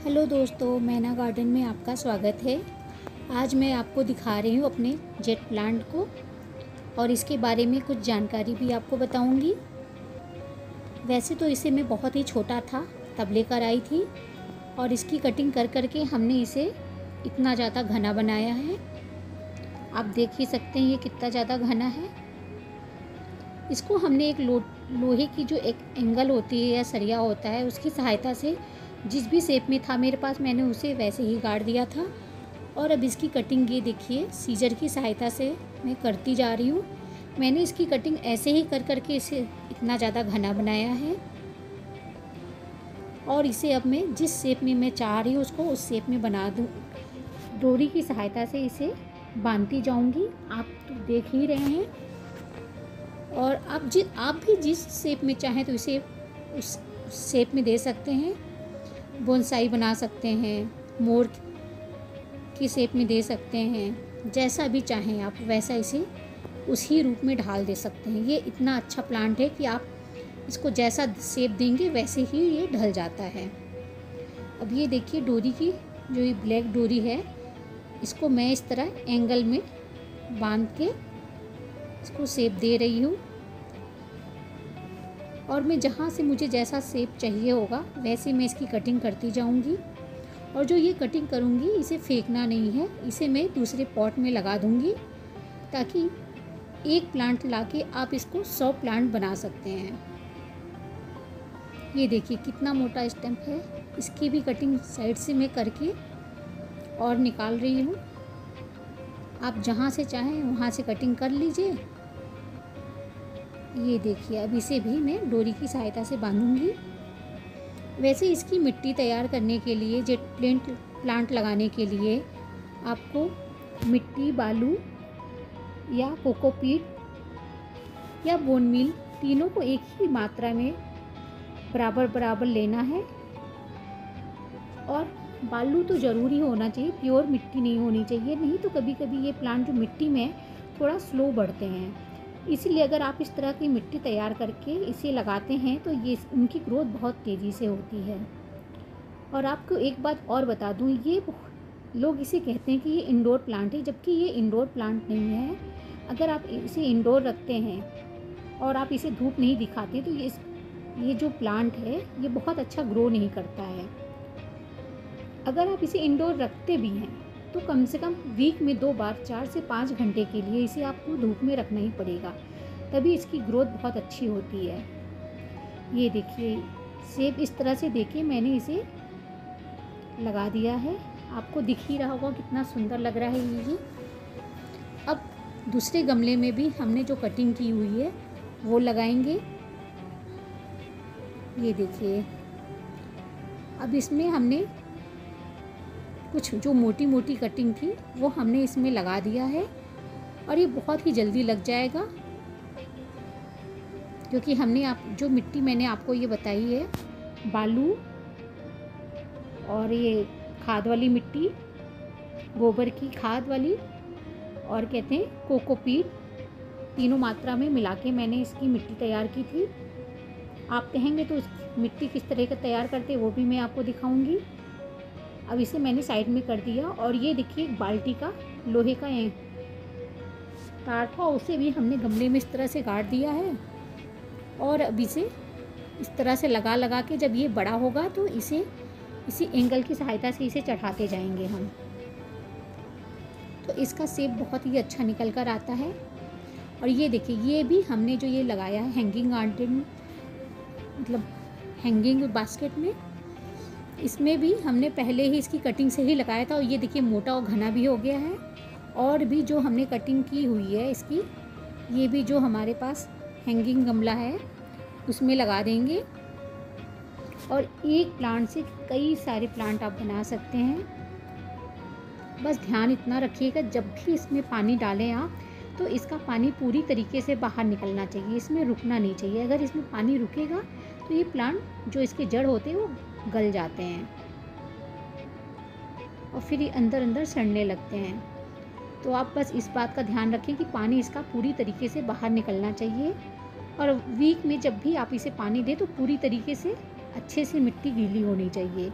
Hello दोस्तों, मैना garden में आपका स्वागत है। आज मैं आपको दिखा रही हूँ अपने जेट प्लांट को और इसके बारे में कुछ जानकारी भी आपको बताऊँगी। वैसे तो इसे मैं बहुत ही छोटा था तब लेकर आई थी और इसकी कटिंग कर करके हमने इसे इतना ज़्यादा घना बनाया है। आप देख ही सकते हैं ये कितना ज़्यादा घना है। इसको हमने एक लोहे की जो एक एंगल होती है या सरिया होता है उसकी सहायता से जिस भी शेप में था मेरे पास मैंने उसे वैसे ही गाड़ दिया था। और अब इसकी कटिंग ये देखिए सीजर की सहायता से मैं करती जा रही हूँ। मैंने इसकी कटिंग ऐसे ही कर करके इसे इतना ज़्यादा घना बनाया है और इसे अब मैं जिस शेप में मैं चाह रही हूँ उसको उस शेप में बना दूँ। डोरी की सहायता से इसे बांधती जाऊँगी, आप तो देख ही रहे हैं। और आप भी जिस शेप में चाहें तो इसे उस शेप में दे सकते हैं। बोनसाई बना सकते हैं, मोर की शेप में दे सकते हैं, जैसा भी चाहें आप वैसा इसे उसी रूप में ढाल दे सकते हैं। ये इतना अच्छा प्लांट है कि आप इसको जैसा शेप देंगे वैसे ही ये ढल जाता है। अब ये देखिए डोरी की जो ये ब्लैक डोरी है इसको मैं इस तरह एंगल में बांध के इसको शेप दे रही हूँ और मैं जहाँ से मुझे जैसा शेप चाहिए होगा वैसे मैं इसकी कटिंग करती जाऊँगी। और जो ये कटिंग करूँगी इसे फेंकना नहीं है, इसे मैं दूसरे पॉट में लगा दूँगी ताकि एक प्लांट लाके आप इसको 100 प्लांट बना सकते हैं। ये देखिए कितना मोटा स्टेम है, इसकी भी कटिंग साइड से मैं करके और निकाल रही हूँ। आप जहाँ से चाहें वहाँ से कटिंग कर लीजिए। ये देखिए अब इसे भी मैं डोरी की सहायता से बांधूंगी। वैसे इसकी मिट्टी तैयार करने के लिए जेट प्लांट लगाने के लिए आपको मिट्टी, बालू या कोकोपीट या बोन मील तीनों को एक ही मात्रा में बराबर बराबर लेना है। और बालू तो ज़रूरी होना चाहिए, प्योर मिट्टी नहीं होनी चाहिए, नहीं तो कभी कभी ये प्लांट जो मिट्टी में थोड़ा स्लो बढ़ते हैं। इसीलिए अगर आप इस तरह की मिट्टी तैयार करके इसे लगाते हैं तो ये उनकी ग्रोथ बहुत तेज़ी से होती है। और आपको एक बात और बता दूं, ये लोग इसे कहते हैं कि ये इंडोर प्लांट है, जबकि ये इंडोर प्लांट नहीं है। अगर आप इसे इंडोर रखते हैं और आप इसे धूप नहीं दिखाते तो ये जो प्लांट है ये बहुत अच्छा ग्रो नहीं करता है। अगर आप इसे इंडोर रखते भी हैं तो कम से कम वीक में 2 बार 4 से 5 घंटे के लिए इसे आपको धूप में रखना ही पड़ेगा, तभी इसकी ग्रोथ बहुत अच्छी होती है। ये देखिए सेब इस तरह से देखिए मैंने इसे लगा दिया है, आपको दिख ही रहा होगा कितना सुंदर लग रहा है ये। अब दूसरे गमले में भी हमने जो कटिंग की हुई है वो लगाएंगे। ये देखिए अब इसमें हमने कुछ जो मोटी मोटी कटिंग थी वो हमने इसमें लगा दिया है और ये बहुत ही जल्दी लग जाएगा क्योंकि हमने जो मिट्टी मैंने आपको ये बताई है, बालू और ये खाद वाली मिट्टी, गोबर की खाद वाली और कहते हैं कोकोपीट, तीनों मात्रा में मिला के मैंने इसकी मिट्टी तैयार की थी। आप कहेंगे तो मिट्टी किस तरह का तैयार करते वो भी मैं आपको दिखाऊंगी। अब इसे मैंने साइड में कर दिया और ये देखिए एक बाल्टी का लोहे का तार था, उसे भी हमने गमले में इस तरह से गाड़ दिया है। और अब इसे इस तरह से लगा लगा के जब ये बड़ा होगा तो इसे इसी एंगल की सहायता से इसे चढ़ाते जाएंगे हम, तो इसका शेप बहुत ही अच्छा निकल कर आता है। और ये देखिए ये भी हमने जो ये लगाया है हैंगिंग गार्डन मतलब हैंगिंग बास्केट में, इसमें भी हमने पहले ही इसकी कटिंग से ही लगाया था और ये देखिए मोटा और घना भी हो गया है। और भी जो हमने कटिंग की हुई है इसकी, ये भी जो हमारे पास हैंगिंग गमला है उसमें लगा देंगे। और एक प्लांट से कई सारे प्लांट आप बना सकते हैं। बस ध्यान इतना रखिएगा जब भी इसमें पानी डालें आप तो इसका पानी पूरी तरीके से बाहर निकलना चाहिए, इसमें रुकना नहीं चाहिए। अगर इसमें पानी रुकेगा तो ये प्लांट जो इसके जड़ होते हैं वो गल जाते हैं और फिर ये अंदर अंदर सड़ने लगते हैं। तो आप बस इस बात का ध्यान रखें कि पानी इसका पूरी तरीके से बाहर निकलना चाहिए। और वीक में जब भी आप इसे पानी दें तो पूरी तरीके से अच्छे से मिट्टी गीली होनी चाहिए।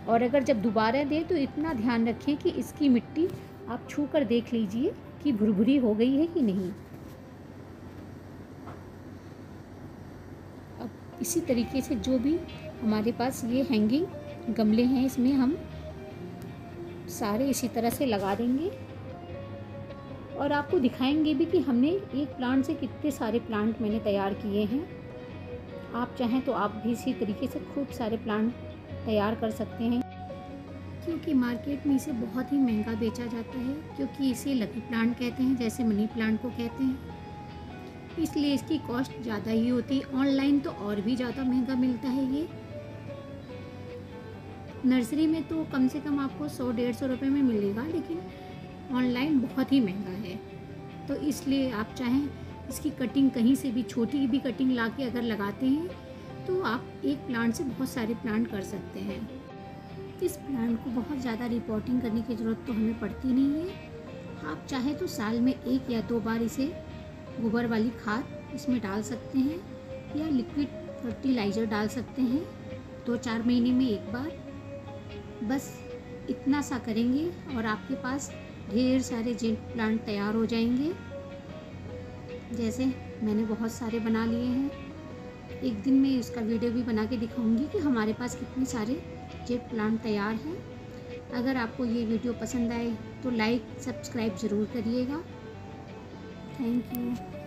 और अगर जब दोबारा दें तो इतना ध्यान रखें कि इसकी मिट्टी आप छू कर देख लीजिए कि भुरभुरी हो गई है कि नहीं। अब इसी तरीके से जो भी हमारे पास ये हैंगिंग गमले हैं इसमें हम सारे इसी तरह से लगा देंगे और आपको दिखाएंगे भी कि हमने एक प्लांट से कितने सारे प्लांट मैंने तैयार किए हैं। आप चाहें तो आप भी इसी तरीके से खूब सारे प्लांट तैयार कर सकते हैं, क्योंकि मार्केट में इसे बहुत ही महंगा बेचा जाता है, क्योंकि इसे लकी प्लांट कहते हैं, जैसे मनी प्लांट को कहते हैं, इसलिए इसकी कॉस्ट ज़्यादा ही होती है। ऑनलाइन तो और भी ज़्यादा महंगा मिलता है ये। नर्सरी में तो कम से कम आपको 100-150 रुपये में मिलेगा, लेकिन ऑनलाइन बहुत ही महंगा है। तो इसलिए आप चाहें इसकी कटिंग कहीं से भी छोटी भी कटिंग ला के अगर लगाते हैं तो आप एक प्लांट से बहुत सारे प्लांट कर सकते हैं। इस प्लांट को बहुत ज़्यादा रिपोर्टिंग करने की ज़रूरत तो हमें पड़ती नहीं है। आप चाहे तो साल में 1 या 2 बार इसे गोबर वाली खाद इसमें डाल सकते हैं या लिक्विड फर्टिलाइज़र डाल सकते हैं 2-4 महीने में एक बार। बस इतना सा करेंगे और आपके पास ढेर सारे जेट प्लांट तैयार हो जाएंगे। जैसे मैंने बहुत सारे बना लिए हैं। एक दिन मैं इसका वीडियो भी बना के दिखाऊंगी कि हमारे पास कितने सारे जेट प्लांट तैयार हैं। अगर आपको ये वीडियो पसंद आए तो लाइक सब्सक्राइब ज़रूर करिएगा। Thank you.